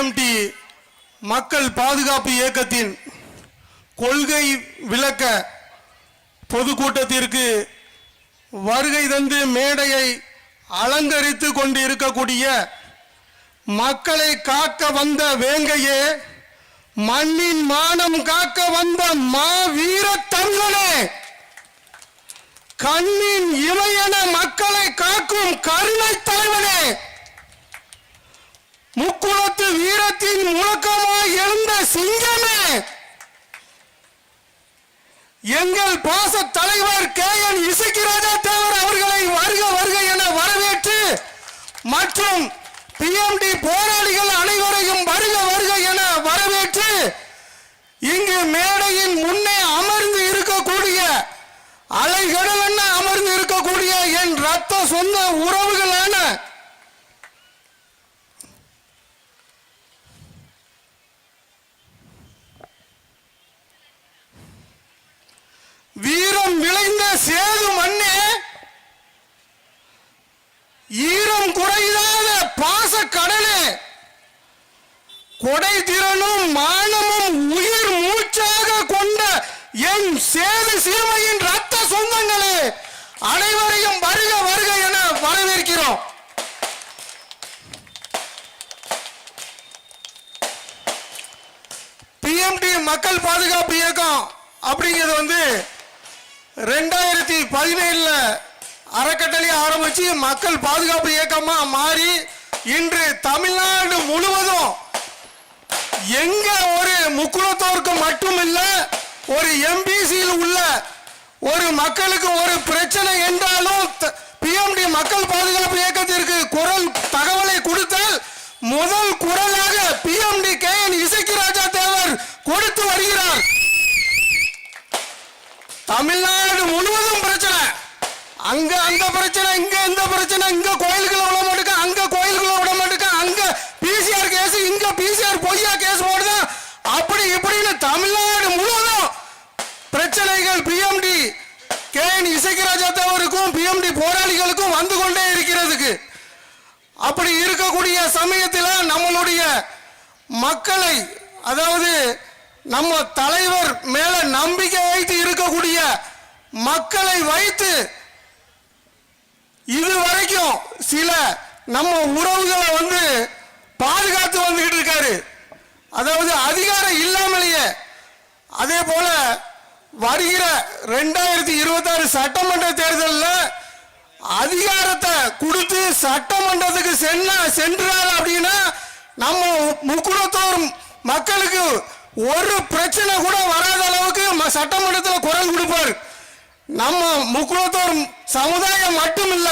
BMT மக்கள் பாதுகாப்பு இயக்கத்தின் கொள்கை விளக்க பொதுக்கூட்டத்திற்கு வருகை தந்து மேடையை அலங்கரித்து கொண்டு இருக்கக்கூடிய மக்களை காக்க வந்த வேங்கையே, மண்ணின் மானம் காக்க வந்த மாவீர தமிழனே, கண்ணின் இமையென மக்களை காக்கும் கருணை தலைவனே, முக்குளத்து வீரத்தின் முழக்கமாய் எழுந்த சிங்கமே, எங்கள் பாச தலைவர் KN இசக்கிராஜா தேவர் அவர்களை வருக வருக என வரவேற்று மற்றும் பிஎம்டி போராளிகள் அனைவரையும் வருக வருக என வரவேற்று இங்கு மேடையின் முன்னே அமர்ந்து இருக்கக்கூடிய அலைகடல் என்ன அமர்ந்து இருக்கக்கூடிய என் ரத்த சொந்த உறவுகளான வீரம் விளைந்த சேது மண்ணே, ஈரம் குறையாத பாச கடலே, கொடை திறனும் மானமும் உயிர் மூச்சாக கொண்ட என் சேது சீமையின் ரத்த சொந்தங்களே, அனைவரையும் வருக வருக என வரவேற்கிறோம். பிஎம்டி மக்கள் பாதுகாப்பு இயக்கம் அப்படிங்கிறது 2017 அறக்கட்டளை ஆரம்பிச்சு மக்கள் பாதுகாப்பு இயக்கமா மாறி இன்று தமிழ்நாடு முழுவதும் எங்க ஒரு முக்குளத்தோருக்கு மட்டுமில்ல, ஒரு எம்பிசியில் உள்ள ஒரு மக்களுக்கு ஒரு பிரச்சனை என்றாலும் பிஎம்டி மக்கள் பாதுகாப்பு இயக்கத்திற்கு குரல் தகவலை கொடுத்தால் முதல் குரலாக பிஎம்டி KN இசக்கிராஜா தேவர் கொடுத்து வருகிறார். தமிழ்நாடு முழுவதும் பிரச்சனை, அங்க அந்த பிரச்சனை, இங்க இந்த பிரச்சனை, இங்க கோயில்களை விட மாட்டேங்க, அங்க கோயில்களை விட மாட்டேங்க, அங்க PCR கேஸ், இங்க PCR பொய்யா கேஸ் போடுது, அப்படி இப்படின்னு தமிழ்நாடு முழுவதும் பிரச்சனைகள் பிஎம்டி KN இசக்கிராஜா தேவருக்கும் பிஎம்டி போராளிகளுக்கும் வந்து கொண்டே இருக்கிறதுக்கு. அப்படி இருக்கக்கூடிய சமயத்தில் நம்மளுடைய மக்களை, அதாவது நம்ம தலைவர் மேல நம்பிக்கை வைத்து இருக்கக்கூடிய மக்களை வைத்து இதுவரைக்கும் சில நம்ம உறவுகளை பாதுகாத்து வந்துகிட்டு இருக்காரு. அதாவது அதிகாரம் இல்லாமலேயே. அதே போல வருகிற 2026 சட்டமன்ற தேர்தலில் அதிகாரத்தை கொடுத்து சட்டமன்றத்துக்கு சென்றார் அப்படின்னா நம்ம முக்குளத்தோர் மக்களுக்கு ஒரு பிரச்சனை கூட வராத அளவுக்கு சட்டமன்றத்தில் குரல் கொடுப்பார். நம்ம முக்குளத்தோர் சமுதாயம் மட்டுமில்ல,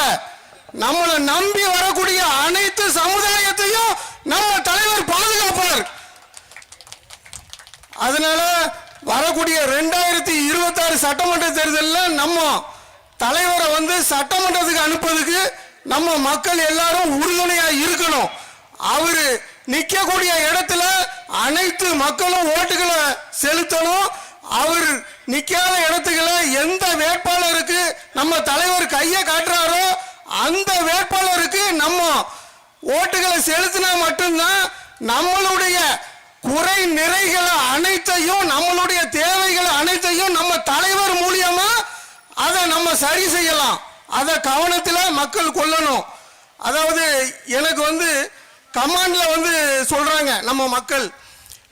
நம்மளை நம்பி வரக்கூடிய அனைத்து சமுதாயத்தையும் நம்ம தலைவர் பாதுகாப்பார். அதனால வரக்கூடிய 2026 சட்டமன்ற தேர்தலில் நம்ம தலைவரை சட்டமன்றத்துக்கு அனுப்புறதுக்கு நம்ம மக்கள் எல்லாரும் உறுதுணையா இருக்கணும். அவரு நிக்கக்கூடிய இடத்துல அனைத்து மக்களும் ஓட்டுகளை செலுத்தணும். அவர் நிக்காத இடத்துக்குள்ள எந்த வேட்பாளருக்கு நம்ம தலைவர் கையை காட்டுறாரோ அந்த வேட்பாளருக்கு நம்ம ஓட்டுகளை செலுத்தினா மட்டும்தான் நம்மளுடைய குறை நிறைகளை அனைத்தையும், நம்மளுடைய தேவைகளை அனைத்தையும் நம்ம தலைவர் மூலியமா அதை நம்ம சரி செய்யலாம். அதை கவனத்தில் மக்கள் கொள்ளணும். அதாவது எனக்கு கமாண்ட்ல சொல்றாங்க நம்ம மக்கள்,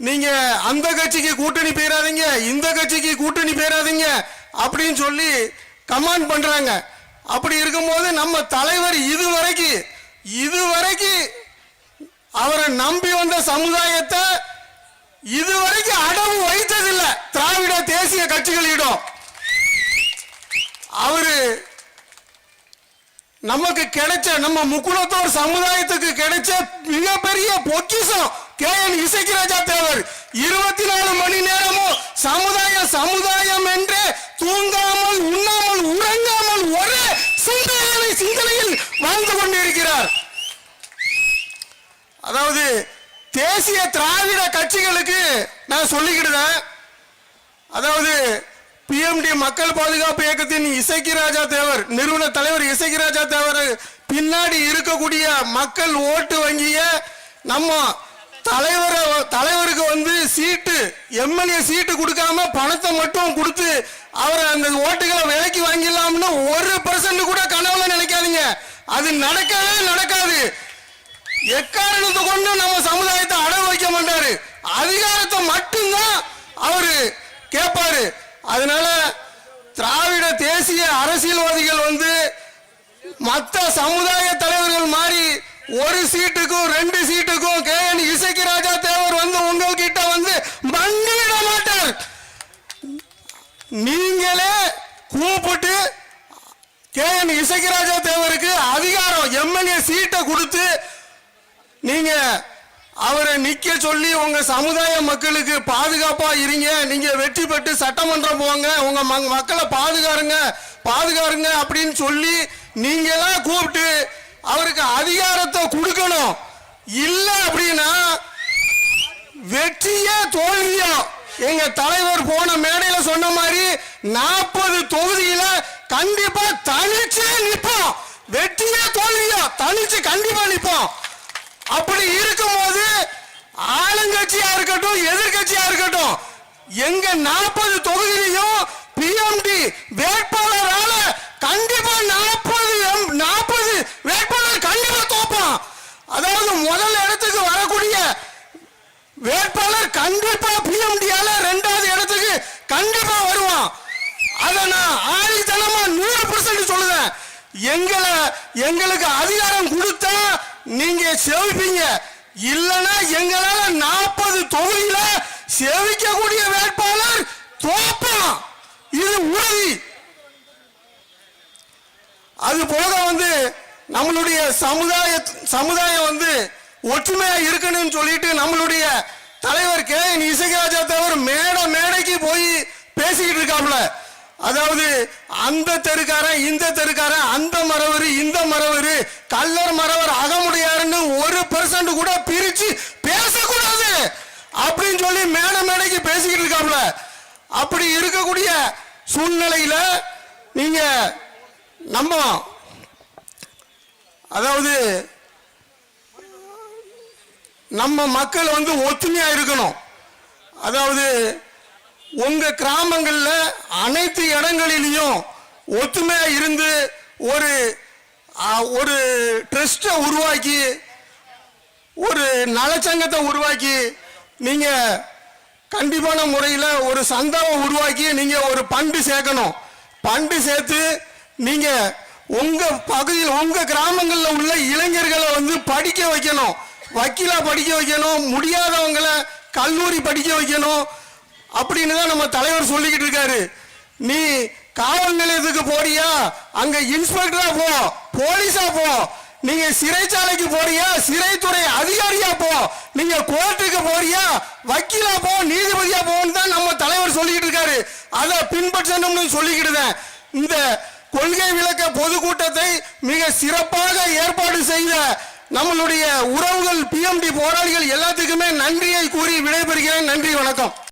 நீங்க அந்த கட்சிக்கு கூட்டணி போயிடாதீங்க, இந்த கட்சிக்கு கூட்டணி போயிடாதீங்க அப்படின்னு சொல்லி கமாண்ட் பண்றாங்க. அப்படி இருக்கும்போது நம்ம தலைவர் இதுவரைக்கும் அவரை நம்பி வந்த சமுதாயத்தை இதுவரைக்கும் அடவு வைத்ததில்லை. திராவிட தேசிய கட்சிகளிடம் அவரு நமக்கு கிடைச்ச, நம்ம முக்குளத்தோர் சமுதாயத்துக்கு கிடைச்ச மிகப்பெரிய பொக்கிஷம் KN இசக்கிராஜா தேவர். 24 மணி நேரமும் சமுதாயம் என்று தூங்காமல் உண்ணாமல் உறங்காமல் ஒரே சிந்தனையில் வாழ்ந்து கொண்டிருக்கிறார். அதாவது தேசிய திராவிட கட்சிகளுக்கு நான் சொல்லிக்கிட்டேன். அதாவது பிஎம்டி மக்கள் பாதுகாப்பு இயக்கத்தின் இசக்கிராஜா தேவர், நிறுவன தலைவர் இசக்கிராஜா தேவர் பின்னாடி இருக்கக்கூடிய மக்கள் ஓட்டு வங்கிய நம்ம தலைவருக்கு வந்து சீட்டு எம்எல்ஏ சீட்டு கொடுக்காம பணத்தை மட்டும் கொடுத்து அவரை அந்த ஓட்டுகளை விலைக்கு வாங்கிடலாம்னு 1% கூட கனவுல நினைக்காதீங்க. அது நடக்கவே நடக்காது. எக்காரணத்தை கொண்டு நம்ம சமுதாயத்தை அடகு வைக்க மாட்டாரு. அதிகாரத்தை மட்டும்தான் அவரு கேட்பாரு. அதனால திராவிட தேசிய அரசியல்வாதிகள் வந்து மற்ற சமுதாய தலைவர்கள் மாதிரி ஒரு சீட்டுக்கும் 2 சீட்டுக்கும் KN இசக்கி ராஜா தேவர் வந்து உங்ககிட்ட வந்து மண்டியிட மாட்டார். நீங்களே கூப்பிட்டு KN இசக்கி ராஜா தேவருக்கு அதிகாரம் எம்எல்ஏ சீட்டை கொடுத்து நீங்க அவரை நிக்க சொல்லி உங்க சமுதாய மக்களுக்கு பாதுகாப்பா இருங்க, நீங்க வெற்றி பெற்று சட்டமன்றம் போங்க, உங்க மக்களை பாதுகாருங்க அப்படின்னு சொல்லி நீங்களாம் கூப்பிட்டு அவருக்கு அதிகாரத்தை கொடுக்கணும். இல்ல அப்படின்னா வெற்றியே தோல்வியோ. எங்க தலைவர் போன மேடையில சொன்ன மாதிரி 40 தொகுதியில கண்டிப்பா தனிச்சு நிற்போம். வெற்றியே தோல்வியோ தனிச்சு கண்டிப்பா நிற்போம். அப்படி இருக்கும்போது ஆளுங்கட்சியா இருக்கட்டும் எதிர்கட்சியா இருக்கட்டும் எங்க 40 தொகுதியிலையும் PMD வேட்பாளரால கண்டிப்பா 40 வேட்பாளர் கண்டிப்பா தோப்பான். அதாவது முதல் இடத்துக்கு வரக்கூடிய வேட்பாளர் கண்டிப்பா PMDயால 2வது இடத்துக்கு கண்டிப்பா வருவான். அத நான் ஆணித்தனமா 100% சொல்லுவேன். எங்களுக்கு அதிகாரம் கொடுத்தா நீங்க செவிப்பீங்க. இல்லனா எங்களால 40 தொகுதியில செவிக்கக்கூடிய வேட்பாளர் தோப்பான். இது உறுதி. அது போக வந்து நம்மளுடைய சமுதாயம் வந்து ஒற்றுமையா இருக்கணும்னு சொல்லிட்டு நம்மளுடைய தலைவர் KN இசக்கி ராஜா தேவர் மேடைக்கு போய் பேசிக்கிட்டு இருக்காப்ல. அதாவது அந்த தெருக்காரன் இந்த தெருக்காரன், அந்த மரவரு இந்த மரவரு, கல்லர் மரவர் அகமுடையாருன்னு 1% கூட பிரிச்சு பேசக்கூடாது அப்படின்னு சொல்லி மேடைக்கு பேசிக்கிட்டு இருக்காப்ல. அப்படி இருக்கக்கூடிய சூழ்நிலையில நீங்க அதாவது நம்ம மக்கள் வந்து ஒத்துமையா இருக்கணும். அதாவது உங்க கிராமங்கள்ல அனைத்து இடங்களிலும் ஒத்துமையா இருந்து ஒரு ட்ரஸ்டை உருவாக்கி ஒரு நலச்சங்கத்தை உருவாக்கி நீங்க கண்டிப்பான முறையில் ஒரு சந்தாவை உருவாக்கி நீங்க ஒரு பண்டு சேர்க்கணும். பண்டு சேர்த்து நீங்க உங்க பகுதியில் உங்க கிராமங்களில் உள்ள இளைஞர்களை வந்து படிக்க வைக்கணும். வக்கீலா படிக்க வைக்கணும், முடியாதவங்களை கல்லூரி படிக்க வைக்கணும் அப்படின்னு தான் நம்ம தலைவர் சொல்லிக்கிட்டு இருக்காரு. நீ காவல் நிலையத்துக்கு போறியா, அங்க இன்ஸ்பெக்டரா போ, போலீஸா போ. நீங்க சிறைச்சாலைக்கு போறியா, சிறைத்துறை அதிகாரியா போ. நீங்க கோர்ட்டுக்கு போறியா, வக்கீலா போ, நீதிபதியா போன்னு தான் நம்ம தலைவர் சொல்லிக்கிட்டு இருக்காரு. அதை பின்பற்றணும்னு சொல்லிக்கிட்டு இந்த கொள்கை விளக்க பொதுக்கூட்டத்தை மிக சிறப்பாக ஏற்பாடு செய்த நம்மளுடைய உறவுகள் PMD போராளிகள் எல்லாத்துக்குமே நன்றியை கூறி விடைபெறுகிறேன். நன்றி, வணக்கம்.